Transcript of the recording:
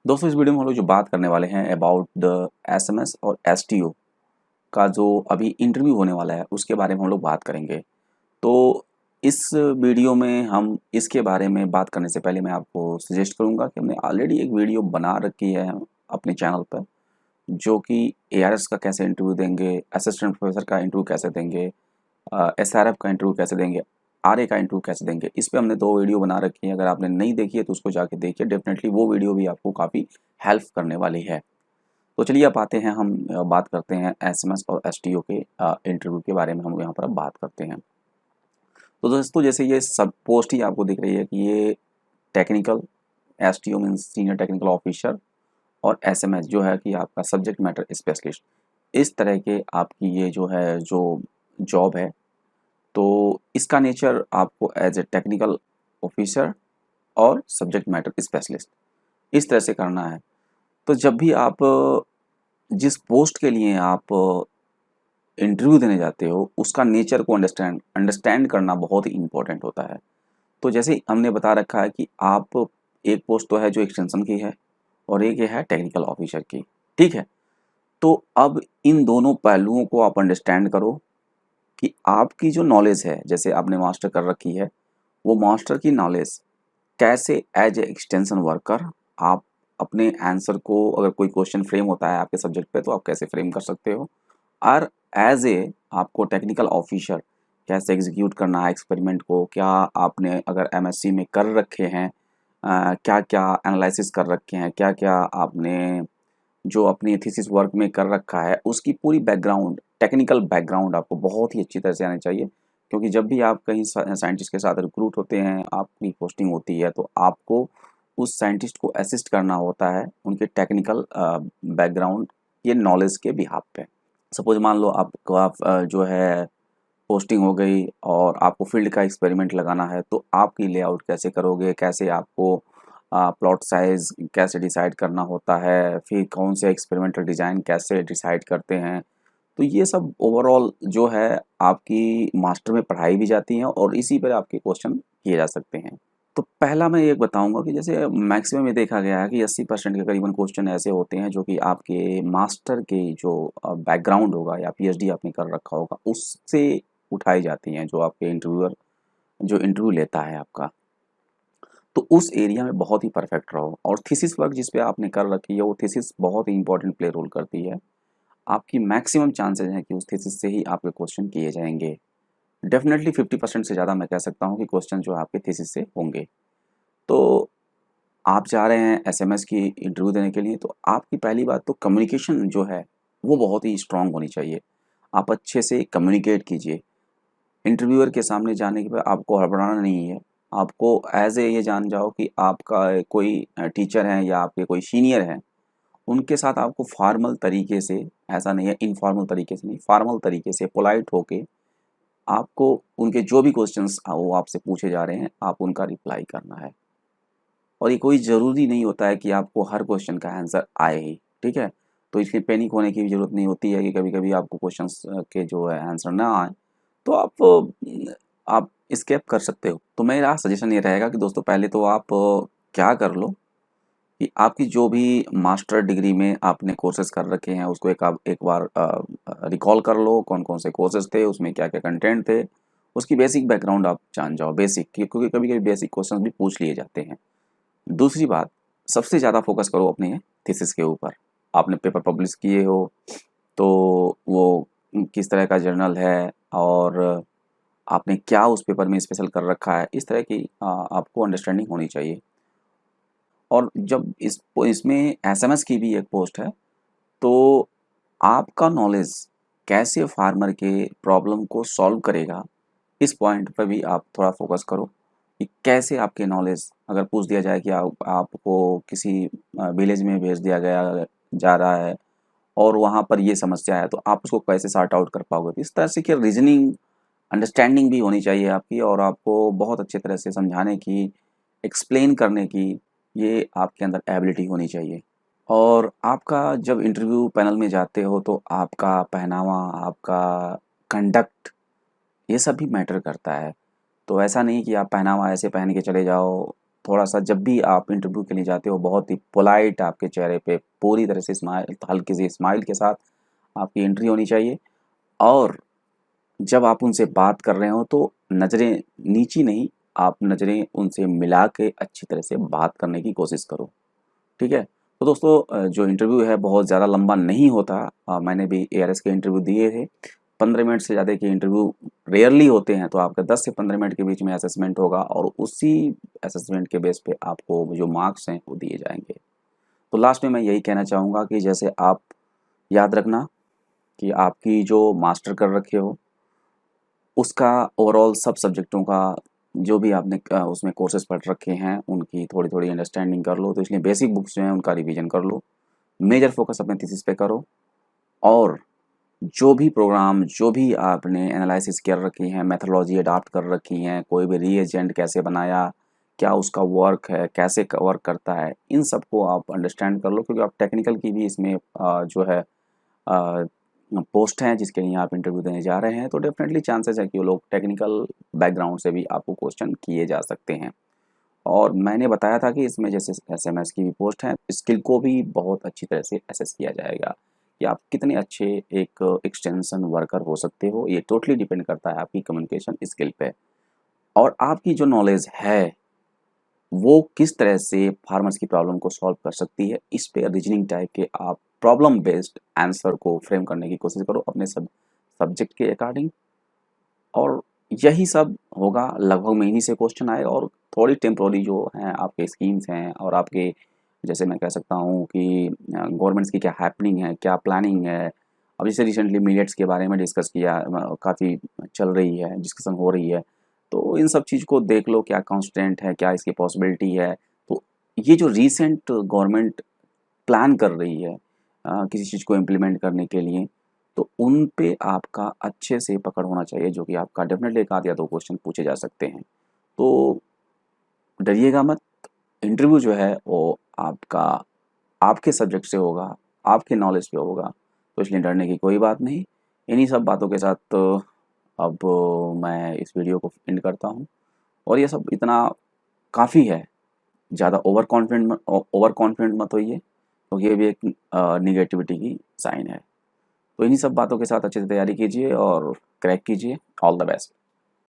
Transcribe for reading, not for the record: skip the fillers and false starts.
दोस्तों इस वीडियो में हम लोग जो बात करने वाले हैं अबाउट द एसएमएस और एसटीओ का जो अभी इंटरव्यू होने वाला है उसके बारे में हम लोग बात करेंगे। तो इस वीडियो में हम इसके बारे में बात करने से पहले मैं आपको सजेस्ट करूंगा कि हमने ऑलरेडी एक वीडियो बना रखी है अपने चैनल पर, जो कि एआरएस का कैसे इंटरव्यू देंगे, असिस्टेंट प्रोफेसर का इंटरव्यू कैसे देंगे, एसआरएफ का इंटरव्यू कैसे देंगे, आरए का इंटरव्यू कैसे देंगे। इस पे हमने 2 वीडियो बना रखी है। अगर आपने नहीं देखी है तो उसको जाके देखिए, डेफिनेटली वो वीडियो भी आपको काफ़ी हेल्प करने वाली है। तो चलिए अब आते हैं, हम बात करते हैं एसएमएस और एसटीओ के इंटरव्यू के बारे में हम यहाँ पर अब बात करते हैं। तो दोस्तों जैसे ये सब पोस्ट ही आपको दिख रही है कि ये technical, STO means senior technical officer, और एसएमएस जो है कि आपका सब्जेक्ट मैटर स्पेशलिस्ट। इस तरह के आपकी ये जो है जो जॉब है, तो इसका नेचर आपको एज ए टेक्निकल ऑफिसर और सब्जेक्ट मैटर स्पेशलिस्ट इस तरह से करना है। तो जब भी आप जिस पोस्ट के लिए आप इंटरव्यू देने जाते हो उसका नेचर को अंडरस्टैंड करना बहुत ही इम्पोर्टेंट होता है। तो जैसे हमने बता रखा है कि आप एक पोस्ट तो है जो एक्सटेंशन की है और एक ये है टेक्निकल ऑफिसर की, ठीक है। तो अब इन दोनों पहलुओं को आप अंडरस्टैंड करो कि आपकी जो नॉलेज है, जैसे आपने मास्टर कर रखी है, वो मास्टर की नॉलेज कैसे एज ए एक्सटेंशन वर्कर आप अपने आंसर को, अगर कोई क्वेश्चन फ्रेम होता है आपके सब्जेक्ट पे तो आप कैसे फ्रेम कर सकते हो, और एज ए आपको टेक्निकल ऑफिसर कैसे एग्जीक्यूट करना है एक्सपेरिमेंट को, क्या आपने अगर एमएससी में कर रखे हैं, क्या क्या एनालिसिस कर रखे हैं, क्या क्या आपने जो अपनी थीसिस वर्क में कर रखा है, उसकी पूरी बैकग्राउंड, टेक्निकल बैकग्राउंड आपको बहुत ही अच्छी तरह से आनी चाहिए। क्योंकि जब भी आप कहीं साइंटिस्ट के साथ रिक्रूट होते हैं, आपकी पोस्टिंग होती है, तो आपको उस साइंटिस्ट को असिस्ट करना होता है उनके टेक्निकल बैकग्राउंड ये नॉलेज के बिहाफ पे। सपोज मान लो आपको जो है पोस्टिंग हो गई और आपको फील्ड का एक्सपेरिमेंट लगाना है, तो आपकी लेआउट कैसे करोगे, कैसे आपको प्लॉट साइज कैसे डिसाइड करना होता है, फिर कौन से एक्सपेरिमेंटल डिज़ाइन कैसे डिसाइड करते हैं। तो ये सब ओवरऑल जो है आपकी मास्टर में पढ़ाई भी जाती हैं और इसी पर आपके क्वेश्चन किए जा सकते हैं। तो पहला मैं ये बताऊंगा कि जैसे मैक्सिमम ये देखा गया है कि 80% के करीबन क्वेश्चन ऐसे होते हैं जो कि आपके मास्टर के जो बैकग्राउंड होगा या पीएचडी आपने कर रखा होगा उससे उठाई जाती हैं, जो आपके इंटरव्यूअर जो इंटरव्यू लेता है आपका। तो उस एरिया में बहुत ही परफेक्ट रहो, और थीसिस वर्क जिस पे आपने कर रखी है वो थीसिस बहुत ही इंपॉर्टेंट प्ले रोल करती है। आपकी मैक्सिमम चांसेस हैं कि उस थीसिस से ही आपके क्वेश्चन किए जाएंगे। डेफिनेटली 50% से ज़्यादा मैं कह सकता हूँ कि क्वेश्चन जो आपके थीसिस से होंगे। तो आप जा रहे हैं एसएमएस की इंटरव्यू देने के लिए, तो आपकी पहली बात तो कम्युनिकेशन जो है वो बहुत ही स्ट्रांग होनी चाहिए। आप अच्छे से कम्युनिकेट कीजिए। इंटरव्यूअर के सामने जाने के बाद आपको हड़बड़ाना नहीं है। आपको एज ए ये जान जाओ कि आपका कोई टीचर हैं या आपके कोई सीनियर हैं, उनके साथ आपको फॉर्मल तरीके से, ऐसा नहीं है इनफॉर्मल तरीके से नहीं, फॉर्मल तरीके से पोलाइट होके आपको उनके जो भी क्वेश्चंस वो आपसे पूछे जा रहे हैं आप उनका रिप्लाई करना है। और ये कोई ज़रूरी नहीं होता है कि आपको हर क्वेश्चन का आंसर आए ही, ठीक है। तो इसलिए पैनिक होने की भी ज़रूरत नहीं होती है कि कभी कभी आपको क्वेश्चंस के जो है आंसर ना आए, तो आप स्केप कर सकते हो। तो मेरा सजेशन ये रहेगा कि दोस्तों पहले तो आप क्या कर लो कि आपकी जो भी मास्टर डिग्री में आपने कोर्सेज कर रखे हैं उसको एक बार रिकॉल कर लो, कौन कौन से कोर्सेज थे, उसमें क्या क्या कंटेंट थे, उसकी बेसिक बैकग्राउंड आप जान जाओ, बेसिक, क्योंकि कभी कभी बेसिक क्वेश्चन भी पूछ लिए जाते हैं। दूसरी बात, सबसे ज़्यादा फोकस करो अपने थीसिस के ऊपर। आपने पेपर पब्लिश किए हो तो वो किस तरह का जर्नल है और आपने क्या उस पेपर में स्पेशल कर रखा है, इस तरह की आपको अंडरस्टैंडिंग होनी चाहिए। और जब इसमें एसएमएस की भी एक पोस्ट है, तो आपका नॉलेज कैसे फार्मर के प्रॉब्लम को सॉल्व करेगा, इस पॉइंट पर भी आप थोड़ा फोकस करो कि कैसे आपके नॉलेज, अगर पूछ दिया जाए कि आपको किसी विलेज में भेज दिया गया जा रहा है और वहाँ पर ये समस्या है, तो आप उसको कैसे सॉर्ट आउट कर पाओगे। तो इस तरह से कि रीजनिंग अंडरस्टैंडिंग भी होनी चाहिए आपकी, और आपको बहुत अच्छे तरह से समझाने की, एक्सप्लेन करने की, ये आपके अंदर एबिलिटी होनी चाहिए। और आपका जब इंटरव्यू पैनल में जाते हो तो आपका पहनावा, आपका कंडक्ट, ये सब भी मैटर करता है। तो ऐसा नहीं कि आप पहनावा ऐसे पहन के चले जाओ, थोड़ा सा जब भी आप इंटरव्यू के लिए जाते हो बहुत ही पोलाइट आपके चेहरे पे पूरी तरह से स्माइल, हल्की सी स्माइल के साथ आपकी एंट्री होनी चाहिए। और जब आप उनसे बात कर रहे हो तो नज़रें नीची नहीं, आप नज़रें उनसे मिला के अच्छी तरह से बात करने की कोशिश करो, ठीक है। तो दोस्तों जो इंटरव्यू है बहुत ज़्यादा लंबा नहीं होता। मैंने भी एआरएस के इंटरव्यू दिए थे, 15 मिनट से ज़्यादा के इंटरव्यू रेयरली होते हैं। तो आपका 10 से 15 मिनट के बीच में असेसमेंट होगा और उसी असेसमेंट के बेस पे आपको जो मार्क्स हैं वो दिए जाएंगे। तो लास्ट में मैं यही कहना चाहूँगा कि जैसे आप याद रखना कि आपकी जो मास्टर कर रखे हो उसका ओवरऑल सब सब्जेक्टों का जो भी आपने उसमें कोर्सेज पढ़ रखे हैं उनकी थोड़ी थोड़ी अंडरस्टैंडिंग कर लो। तो इसलिए बेसिक बुक्स जो हैं उनका रिवीजन कर लो, मेजर फोकस अपने थीसिस पे करो, और जो भी प्रोग्राम जो भी आपने एनालिसिस कर रखी हैं, मेथोडोलॉजी अडॉप्ट कर रखी हैं, कोई भी रीएजेंट कैसे बनाया, क्या उसका वर्क है, कैसे वर्क करता है, इन सबको आप अंडरस्टैंड कर लो। क्योंकि आप टेक्निकल की भी इसमें जो है पोस्ट हैं जिसके लिए आप इंटरव्यू देने जा रहे हैं, तो डेफिनेटली चांसेस है कि वो लोग टेक्निकल बैकग्राउंड से भी आपको क्वेश्चन किए जा सकते हैं। और मैंने बताया था कि इसमें जैसे एसएमएस की भी पोस्ट है, स्किल को भी बहुत अच्छी तरह से असेस किया जाएगा कि आप कितने अच्छे एक एक्सटेंशन वर्कर हो सकते हो। ये टोटली डिपेंड करता है आपकी कम्युनिकेशन स्किल पे, और आपकी जो नॉलेज है वो किस तरह से फार्मर्स की प्रॉब्लम को सॉल्व कर सकती है। इस पे रीजनिंग टाइप के आप प्रॉब्लम बेस्ड आंसर को फ्रेम करने की कोशिश करो अपने सब्जेक्ट के अकॉर्डिंग, और यही सब होगा। लगभग महीने से क्वेश्चन आएगा, और थोड़ी टेम्पोररी जो हैं आपके स्कीम्स हैं और आपके जैसे मैं कह सकता हूँ कि गवर्नमेंट्स की क्या हैपनिंग है, क्या प्लानिंग है। अब जैसे रिसेंटली मिलेट्स के बारे में डिस्कस किया, काफ़ी चल रही है, डिस्कशन हो रही है। तो इन सब चीज़ को देख लो, क्या कॉन्स्टेंट है, क्या इसकी पॉसिबिलिटी है। तो ये जो रिसेंट गवर्नमेंट प्लान कर रही है किसी चीज़ को इम्प्लीमेंट करने के लिए, तो उन पे आपका अच्छे से पकड़ होना चाहिए, जो कि आपका डेफिनेटली एक आध या दो क्वेश्चन पूछे जा सकते हैं। तो डरिएगा मत, इंटरव्यू जो है वो आपका आपके सब्जेक्ट से होगा, आपके नॉलेज पे होगा, तो इसलिए डरने की कोई बात नहीं। इन्हीं सब बातों के साथ अब मैं इस वीडियो को एंड करता हूँ। और ये सब इतना काफ़ी है, ज़्यादा ओवर कॉन्फिडेंट मत होइए, क्योंकि ये भी एक निगेटिविटी की साइन है। तो इन्हीं सब बातों के साथ अच्छे से तैयारी कीजिए और क्रैक कीजिए। All the best.